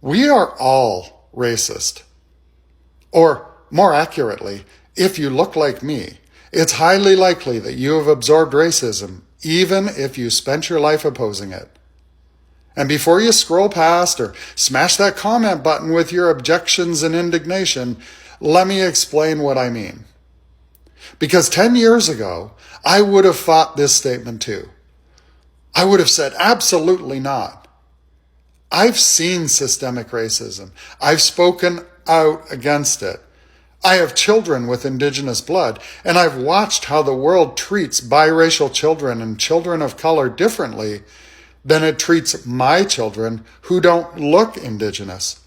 We are all racist. Or, more accurately, if you look like me, it's highly likely that you have absorbed racism, even if you spent your life opposing it. And before you scroll past or smash that comment button with your objections and indignation, let me explain what I mean. Because 10 years ago, I would have fought this statement too. I would have said, absolutely not. I've seen systemic racism. I've spoken out against it. I have children with indigenous blood, and I've watched how the world treats biracial children and children of color differently than it treats my children who don't look indigenous,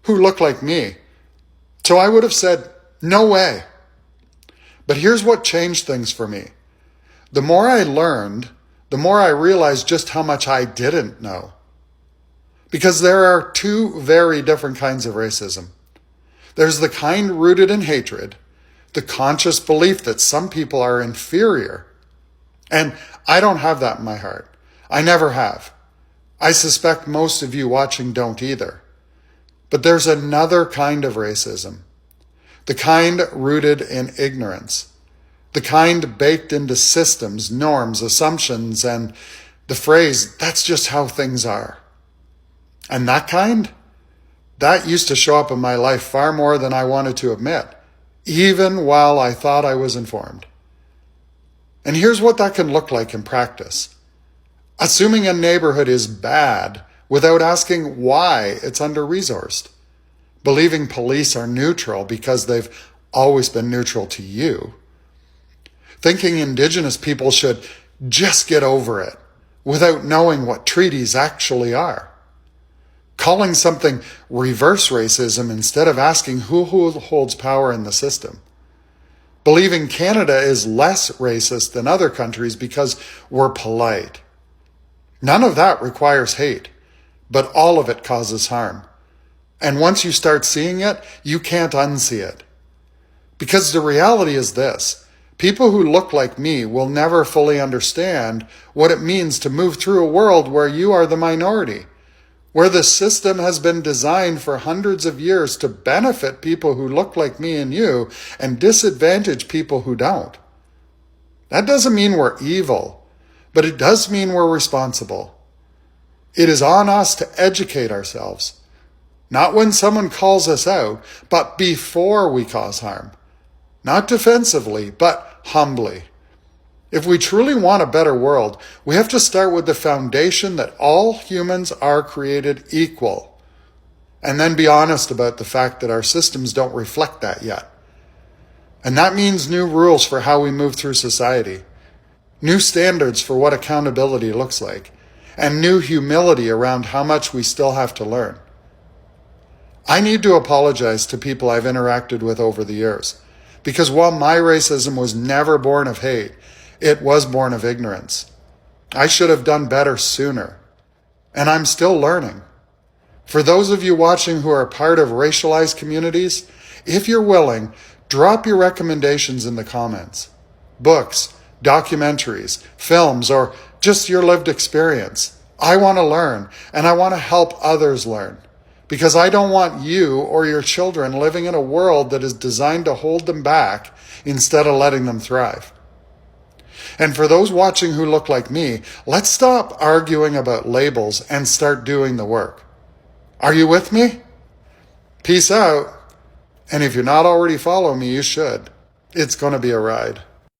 who look like me. So I would have said, no way. But here's what changed things for me. The more I learned, the more I realized just how much I didn't know. Because there are two very different kinds of racism. There's the kind rooted in hatred, the conscious belief that some people are inferior. And I don't have that in my heart. I never have. I suspect most of you watching don't either. But there's another kind of racism. The kind rooted in ignorance. The kind baked into systems, norms, assumptions, and the phrase, that's just how things are. And that kind? That used to show up in my life far more than I wanted to admit, even while I thought I was informed. And here's what that can look like in practice. Assuming a neighborhood is bad without asking why it's under-resourced. Believing police are neutral because they've always been neutral to you. Thinking indigenous people should just get over it without knowing what treaties actually are. Calling something reverse racism instead of asking who holds power in the system. Believing Canada is less racist than other countries because we're polite. None of that requires hate, but all of it causes harm. And once you start seeing it, you can't unsee it. Because the reality is this: people who look like me will never fully understand what it means to move through a world where you are the minority, where the system has been designed for hundreds of years to benefit people who look like me and you and disadvantage people who don't. That doesn't mean we're evil, but it does mean we're responsible. It is on us to educate ourselves, not when someone calls us out, but before we cause harm. Not defensively, but humbly. If we truly want a better world, we have to start with the foundation that all humans are created equal, and then be honest about the fact that our systems don't reflect that yet. And that means new rules for how we move through society, new standards for what accountability looks like, and new humility around how much we still have to learn. I need to apologize to people I've interacted with over the years, because while my racism was never born of hate, it was born of ignorance. I should have done better sooner, and I'm still learning. For those of you watching who are part of racialized communities, if you're willing, drop your recommendations in the comments. Books, documentaries, films, or just your lived experience. I want to learn, and I want to help others learn. Because I don't want you or your children living in a world that is designed to hold them back instead of letting them thrive. And for those watching who look like me, let's stop arguing about labels and start doing the work. Are you with me? Peace out. And if you're not already following me, you should. It's going to be a ride.